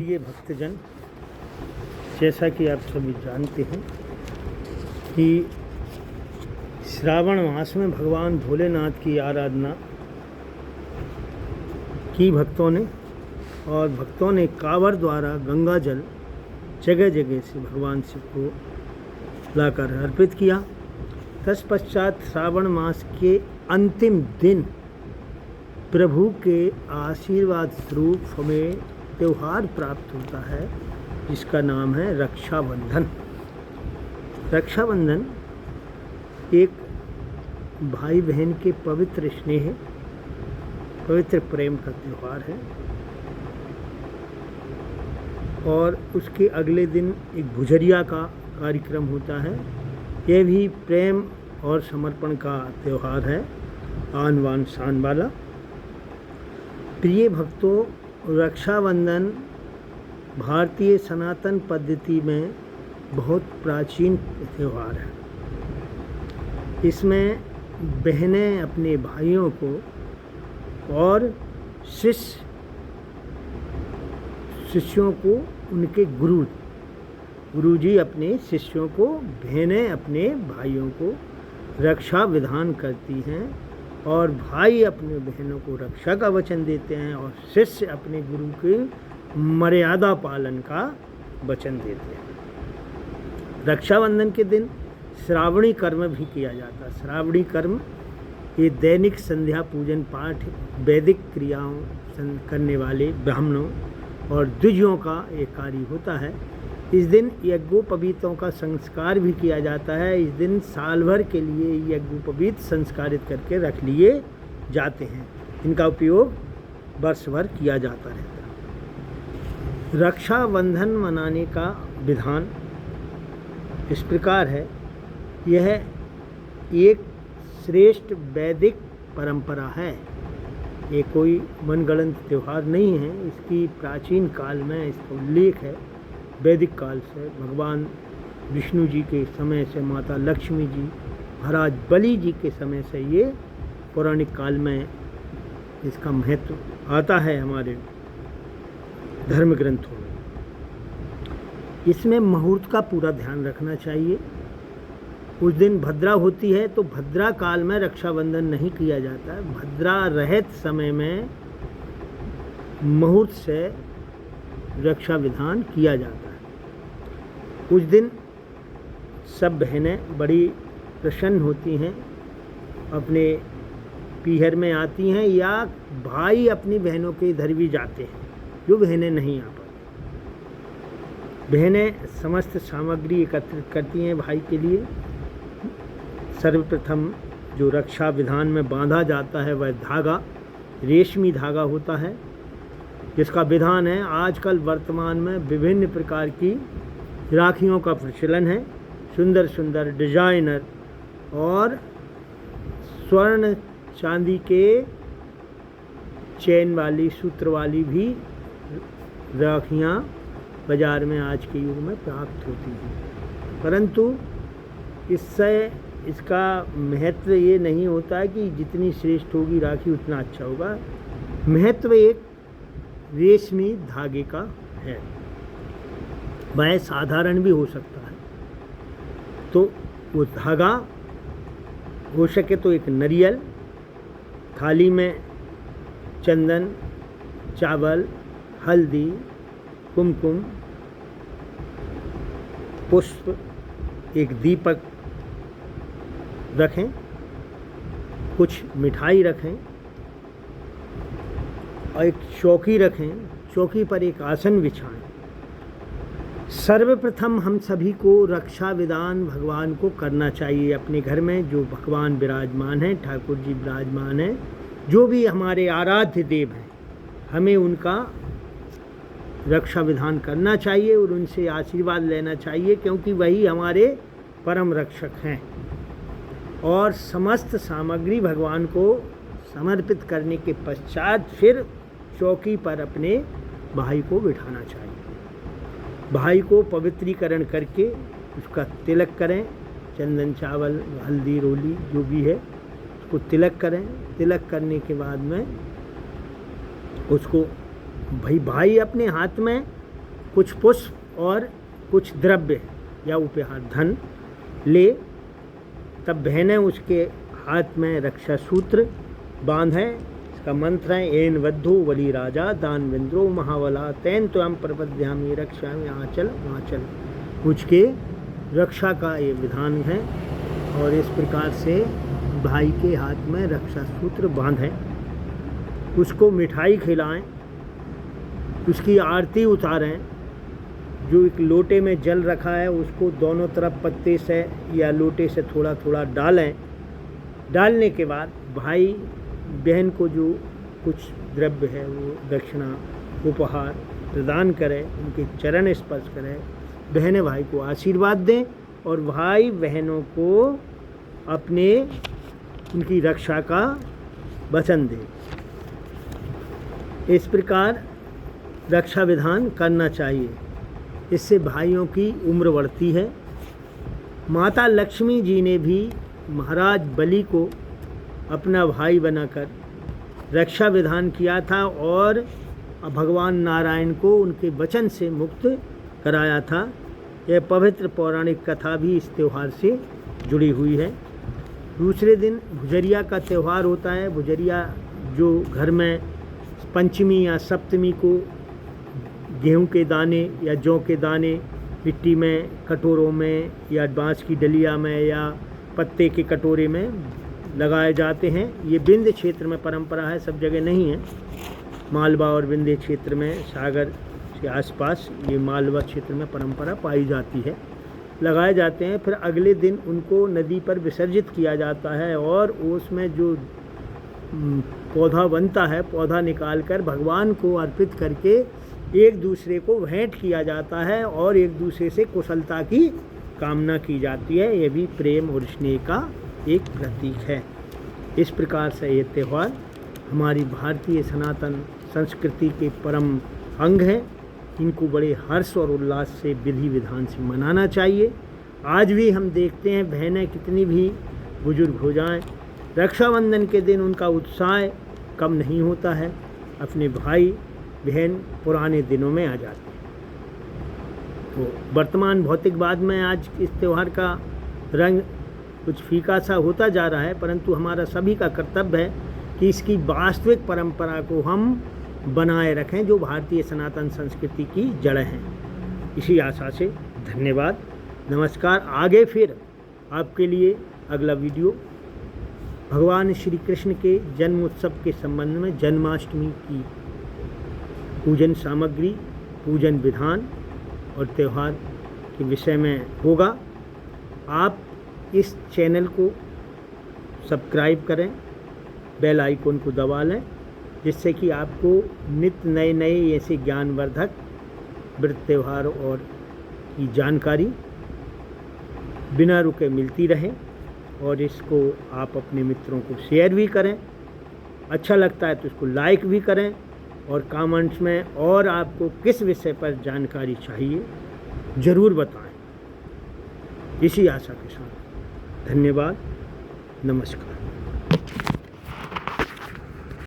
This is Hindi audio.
प्रिय भक्तजन, जैसा कि आप सभी जानते हैं कि श्रावण मास में भगवान भोलेनाथ की आराधना की भक्तों ने, और भक्तों ने कांवड़ द्वारा गंगा जल जगह जगह से भगवान शिव को लाकर अर्पित किया। तत्पश्चात श्रावण मास के अंतिम दिन प्रभु के आशीर्वाद स्वरूप हमें त्यौहार प्राप्त होता है जिसका नाम है रक्षाबंधन। रक्षाबंधन एक भाई बहन के पवित्र स्नेह, पवित्र प्रेम का त्यौहार है। और उसके अगले दिन एक भुजरिया का कार्यक्रम होता है। यह भी प्रेम और समर्पण का त्यौहार है, आन बान शान वाला। प्रिय भक्तों, रक्षाबंधन भारतीय सनातन पद्धति में बहुत प्राचीन त्यौहार है। इसमें बहनें अपने भाइयों को और शिष्यों को उनके गुरुजी अपने शिष्यों को, बहनें अपने भाइयों को रक्षा विधान करती हैं और भाई अपने बहनों को रक्षा का वचन देते हैं और शिष्य अपने गुरु के मर्यादा पालन का वचन देते हैं। रक्षाबंधन के दिन श्रावणी कर्म भी किया जाता है। श्रावणी कर्म ये दैनिक संध्या पूजन पाठ, वैदिक क्रियाओं करने वाले ब्राह्मणों और द्विजों का एक कार्य होता है। इस दिन यज्ञोपवीतों का संस्कार भी किया जाता है। इस दिन साल भर के लिए यज्ञोपवीत संस्कारित करके रख लिए जाते हैं। इनका उपयोग वर्ष भर किया जाता रहता है। रक्षाबंधन मनाने का विधान इस प्रकार है। यह एक श्रेष्ठ वैदिक परंपरा है। ये कोई मनगढ़ंत त्यौहार नहीं है। इसकी प्राचीन काल में इसका उल्लेख है। वैदिक काल से भगवान विष्णु जी के समय से, माता लक्ष्मी जी, महाराज बलि जी के समय से ये पौराणिक काल में इसका महत्व आता है हमारे धर्म ग्रंथों में। इसमें मुहूर्त का पूरा ध्यान रखना चाहिए। उस दिन भद्रा होती है तो भद्रा काल में रक्षाबंधन नहीं किया जाता है। भद्रा रहित समय में मुहूर्त से रक्षा विधान किया जाता है। उस दिन सब बहनें बड़ी प्रसन्न होती हैं, अपने पीहर में आती हैं, या भाई अपनी बहनों के इधर भी जाते हैं जो बहनें नहीं आ पाती। बहनें समस्त सामग्री एकत्रित करती हैं भाई के लिए। सर्वप्रथम जो रक्षा विधान में बांधा जाता है वह धागा रेशमी धागा होता है, जिसका विधान है। आजकल वर्तमान में विभिन्न प्रकार की राखियों का प्रचलन है। सुंदर सुंदर डिजाइनर और स्वर्ण चांदी के चेन वाली, सूत्र वाली भी राखियाँ बाज़ार में आज के युग में प्राप्त होती हैं। परंतु इससे इसका महत्व ये नहीं होता है कि जितनी श्रेष्ठ होगी राखी उतना अच्छा होगा। महत्व एक रेशमी धागे का है। वह साधारण भी हो सकता है। तो वो धागा हो सके तो एक नारियल, थाली में चंदन, चावल, हल्दी, कुमकुम, पुष्प, एक दीपक रखें, कुछ मिठाई रखें और एक चौकी रखें। चौकी पर एक आसन बिछाएं। सर्वप्रथम हम सभी को रक्षा विधान भगवान को करना चाहिए। अपने घर में जो भगवान विराजमान हैं, ठाकुर जी विराजमान हैं, जो भी हमारे आराध्य देव हैं, हमें उनका रक्षा विधान करना चाहिए और उनसे आशीर्वाद लेना चाहिए, क्योंकि वही हमारे परम रक्षक हैं। और समस्त सामग्री भगवान को समर्पित करने के पश्चात फिर चौकी पर अपने भाई को बिठाना चाहिए। भाई को पवित्रीकरण करके उसका तिलक करें। चंदन, चावल, हल्दी, रोली जो भी है उसको तिलक करें। तिलक करने के बाद में उसको भाई अपने हाथ में कुछ पुष्प और कुछ द्रव्य या उपहार धन ले, तब बहनें उसके हाथ में रक्षा सूत्र बांधे। इसका मंत्र है एन वद्धो वली राजा दान विंद्रो महावला तैन त्वं प्रपद्यामि रक्षामि आंचल आंचल। उसके रक्षा का ये विधान है और इस प्रकार से भाई के हाथ में रक्षा सूत्र बांधें, उसको मिठाई खिलाएं, उसकी आरती उतारें। जो एक लोटे में जल रखा है उसको दोनों तरफ पत्ते से या लोटे से थोड़ा थोड़ा डालें। डालने के बाद भाई बहन को जो कुछ द्रव्य है वो दक्षिणा उपहार प्रदान करें, उनके चरण स्पर्श करें, बहनें भाई को आशीर्वाद दें और भाई बहनों को अपने उनकी रक्षा का वचन दें। इस प्रकार रक्षा विधान करना चाहिए, इससे भाइयों की उम्र बढ़ती है। माता लक्ष्मी जी ने भी महाराज बलि को अपना भाई बनाकर रक्षा विधान किया था और भगवान नारायण को उनके वचन से मुक्त कराया था। यह पवित्र पौराणिक कथा भी इस त्यौहार से जुड़ी हुई है। दूसरे दिन भुजरिया का त्यौहार होता है। भुजरिया जो घर में पंचमी या सप्तमी को गेहूं के दाने या जौ के दाने मिट्टी में कटोरों में या बांस की डलिया में या पत्ते के कटोरे में लगाए जाते हैं। ये विंध्य क्षेत्र में परंपरा है, सब जगह नहीं है। मालवा और विंध्य क्षेत्र में, सागर के आसपास ये मालवा क्षेत्र में परंपरा पाई जाती है, लगाए जाते हैं। फिर अगले दिन उनको नदी पर विसर्जित किया जाता है और उसमें जो पौधा बनता है, पौधा निकालकर भगवान को अर्पित करके एक दूसरे को भेंट किया जाता है और एक दूसरे से कुशलता की कामना की जाती है। यह भी प्रेम और स्नेह का एक प्रतीक है। इस प्रकार से ये त्यौहार हमारी भारतीय सनातन संस्कृति के परम अंग हैं। इनको बड़े हर्ष और उल्लास से विधि विधान से मनाना चाहिए। आज भी हम देखते हैं बहनें कितनी भी बुजुर्ग हो जाएं, रक्षाबंधन के दिन उनका उत्साह कम नहीं होता है। अपने भाई बहन पुराने दिनों में आ जाते हैं। तो वर्तमान भौतिकवाद में आज इस त्यौहार का रंग कुछ फीका सा होता जा रहा है, परंतु हमारा सभी का कर्तव्य है कि इसकी वास्तविक परंपरा को हम बनाए रखें जो भारतीय सनातन संस्कृति की जड़ें हैं। इसी आशा से धन्यवाद, नमस्कार। आगे फिर आपके लिए अगला वीडियो भगवान श्री कृष्ण के जन्म उत्सव के संबंध में जन्माष्टमी की पूजन सामग्री, पूजन विधान और त्यौहार के विषय में होगा। आप इस चैनल को सब्सक्राइब करें, बेल आइकन को दबा लें, जिससे कि आपको नित्य नए नए ऐसे ज्ञानवर्धक व्रत त्यौहार और की जानकारी बिना रुके मिलती रहे। और इसको आप अपने मित्रों को शेयर भी करें, अच्छा लगता है तो इसको लाइक भी करें और कमेंट्स में और आपको किस विषय पर जानकारी चाहिए ज़रूर बताएं। इसी आशा के साथ धन्यवाद, नमस्कार।